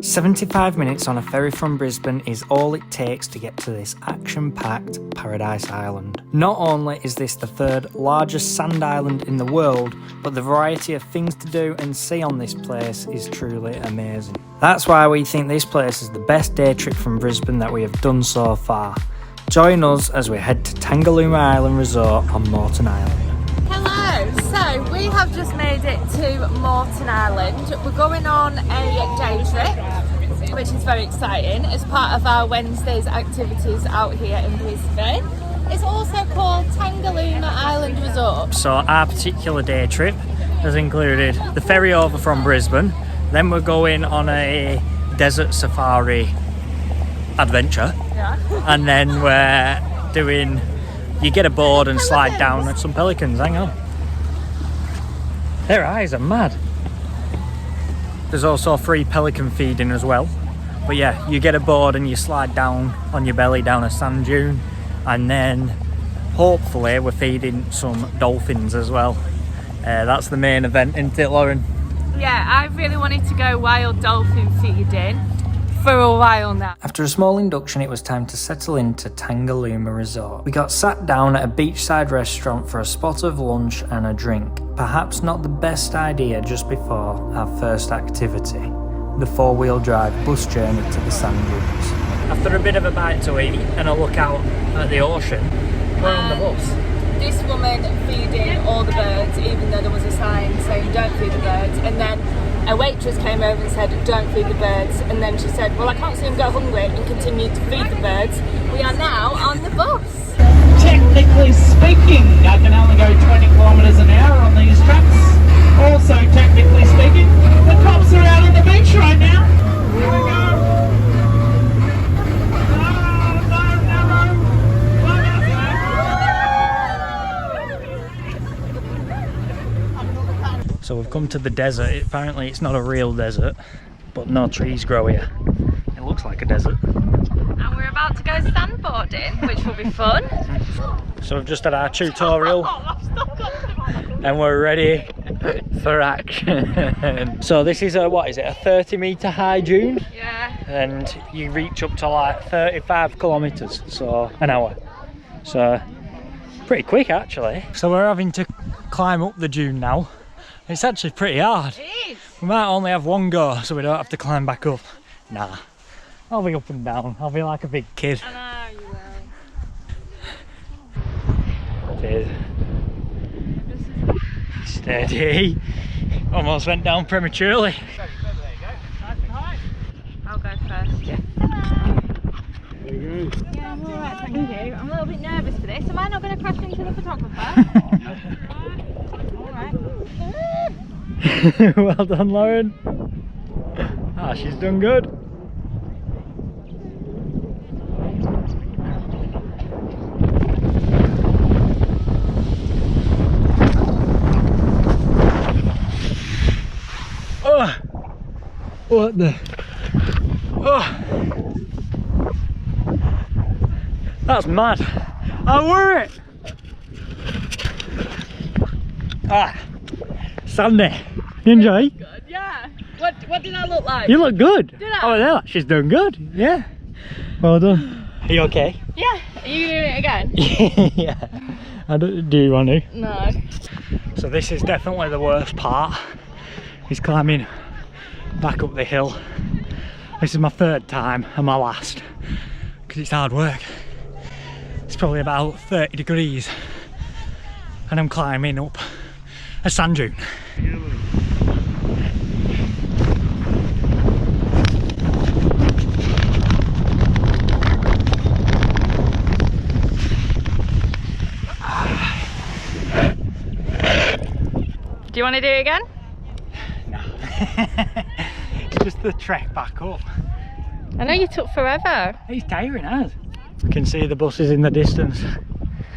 75 minutes on a ferry from Brisbane is all it takes to get to this action-packed paradise island. Not only is this the third largest sand island in the world, but the variety of things to do and see on this place is truly amazing. That's why we think this place is the best day trip from Brisbane that we have done so far. Join us as we head to Tangalooma Island Resort on Moreton Island. Hello, so we have just made it to Moreton Island. We're going on a day trip, which is very exciting, as part of our Wednesday's activities out here in Brisbane. It's also called Tangalooma Island Resort. So our particular day trip has included the ferry over from Brisbane, then we're going on a desert safari adventure, and then we're doing, you get a board and slide down at some pelicans. Hang on, their eyes are mad. There's also free pelican feeding as well, but yeah, you get a board and you slide down on your belly down a sand dune, and then hopefully we're feeding some dolphins as well. That's the main event, isn't it, Lauren? Yeah, I really wanted to go wild dolphin feeding for a while now. After a small induction, it was time to settle into Tangalooma Resort. We got sat down at a beachside restaurant for a spot of lunch and a drink. Perhaps not the best idea just before our first activity, the four-wheel drive bus journey to the sand dunes. After a bit of a bite to eat and a look out at the ocean, we're on the bus. This woman feeding all the birds, even though there was a sign saying don't feed the birds, and then a waitress came over and said don't feed the birds, and then she said, well, I can't see them go hungry, and continued to feed the birds. We are now on the bus. Technically speaking, I can only go 20 kilometres an hour on these tracks. Also, technically speaking, the cops are out on the beach right now. Here we go. So we've come to the desert. Apparently it's not a real desert, but no trees grow here. It looks like a desert. And we're about to go sandboarding, which will be fun. So we've just had our tutorial and we're ready for action. So this is a, what is it, a 30-metre high dune? Yeah. And you reach up to like 35 kilometres, so an hour. So pretty quick actually. So we're having to climb up the dune now. It's actually pretty hard. It is. We might only have one go so we don't have to climb back up. Nah, I'll be up and down. I'll be like a big kid. I know you will. Cheers. Steady. Almost went down prematurely. I'll go first. Yeah. There you go. Yeah, I'm alright, thank you. I'm a little bit nervous for this. Am I not going to crash into the photographer? Alright. Well done, Lauren. Ah, she's done good. Oh, what the? Oh, that's mad. I wore it. Ah, Sandy, you enjoy? Good, yeah. What did I look like? You look good. Did I? Oh, yeah, she's doing good. Yeah. Well done. Are you okay? Yeah. Are you doing it again? Yeah. Do you want to? No. So this is definitely the worst part. Is climbing back up the hill. This is my third time and my last, because it's hard work. It's probably about 30 degrees and I'm climbing up a sand dune. Do you want to do it again? No. It's just the trek back up. I know you took forever. It's tiring, as. You can see the buses in the distance.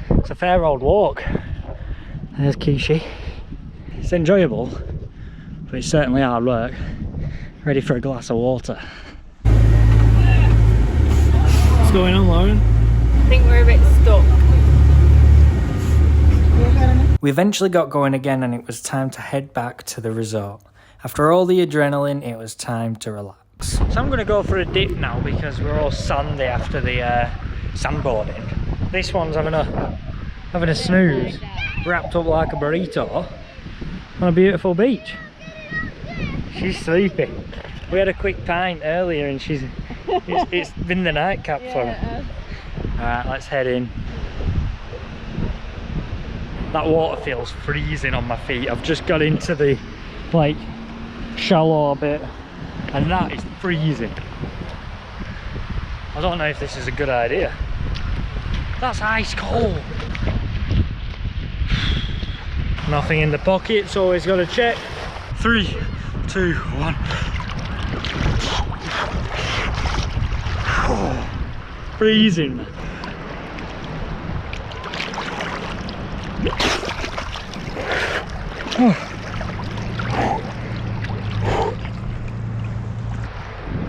It's a fair old walk. There's Kishi. It's enjoyable, but it's certainly hard work. Ready for a glass of water. What's going on, Lauren? I think we're a bit stuck. We eventually got going again and it was time to head back to the resort. After all the adrenaline, it was time to relax. relax. So I'm going to go for a dip now because we're all sandy after the sandboarding. This one's having a snooze, wrapped up like a burrito on a beautiful beach. She's sleeping. We had a quick pint earlier and it's been the nightcap for her. Alright, let's head in. That water feels freezing on my feet. I've just got into the like shallow bit and that is freezing. I don't know if this is a good idea. That's ice cold. Nothing in the pockets, always got to check. 3, 2, 1. Oh, freezing, man.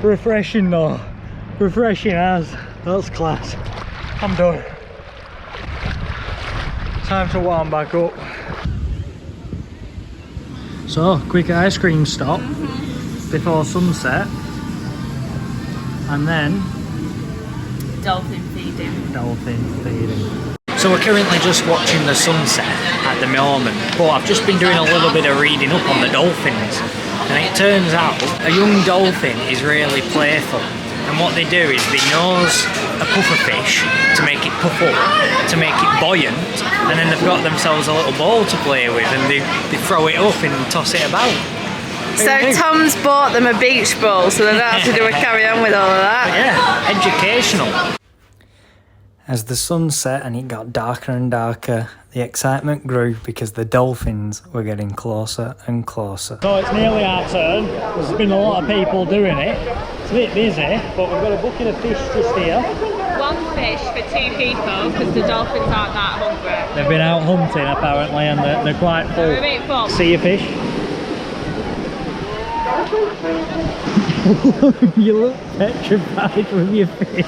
Refreshing though, refreshing as, that's class. I'm done. Time to warm back up. So, quick ice cream stop before sunset, and then Dolphin feeding. Dolphin feeding. So we're currently just watching the sunset at the moment, but I've just been doing a little bit of reading up on the dolphins, and it turns out a young dolphin is really playful, and what they do is they nose a puffer fish to make it puff up, to make it buoyant, and then they've got themselves a little ball to play with and they throw it up and toss it about. So Tom's bought them a beach ball so they don't have to do a carry on with all of that. Yeah, educational. As the sun set and it got darker and darker, the excitement grew because the dolphins were getting closer and closer. So it's nearly our turn. There's been a lot of people doing it. It's a bit busy, but we've got a bucket of fish just here. One fish for 2 people because the dolphins aren't that hungry. They've been out hunting apparently and they're quite full. They're a bit full. See your fish? You look petrified with your fish.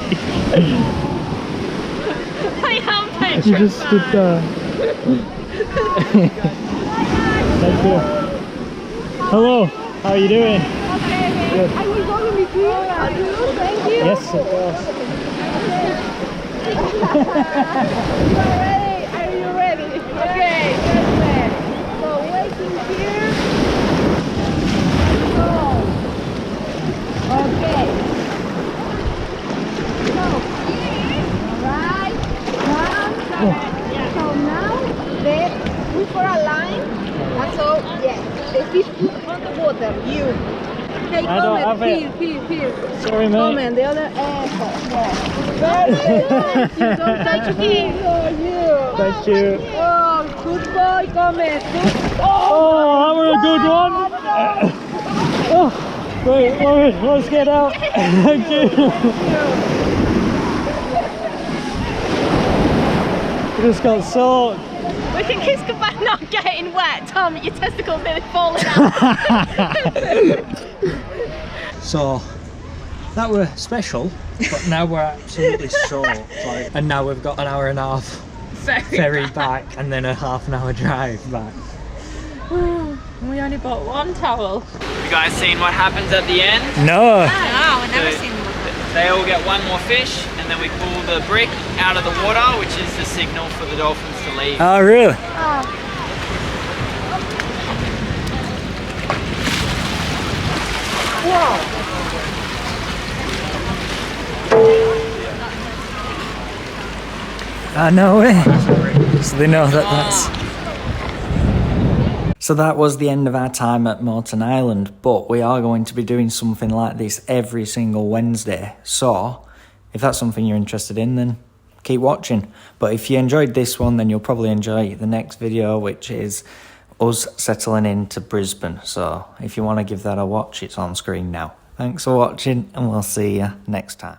I am petrified. You just stood there. Thank you. Hello, how are you doing? Okay. Good. I will go with you. Thank you. Yes, of course. Are you ready? Okay, perfect. So waiting here. Go. Okay. So, alright. So now they look for a line. That's all. Yeah. The fish put on the water. You. Hey, I don't have it. Here. Sorry, mate. Comment, the other Very good. You don't touch me. Oh, Thank you. Oh, good boy, comment. Oh, that was a good one. Oh, wait, let's get out. Thank you. We just got soaked. We can kiss goodbye not getting wet. Tom, your testicles nearly falling out. So that were special, but now we're absolutely soaked. Like, and now we've got an hour and a half ferry back and then a half an hour drive back. We only bought one towel. You guys seen what happens at the end? No. No, we've never seen one. They all get one more fish, and then we pull the brick out of the water, which is the signal for the dolphins to leave. Oh, really? No way. So they know that that's... So that was the end of our time at Moreton Island, but we are going to be doing something like this every single Wednesday. So if that's something you're interested in, then keep watching. But if you enjoyed this one, then you'll probably enjoy the next video, which is us settling into Brisbane. So if you want to give that a watch, it's on screen now. Thanks for watching, and we'll see you next time.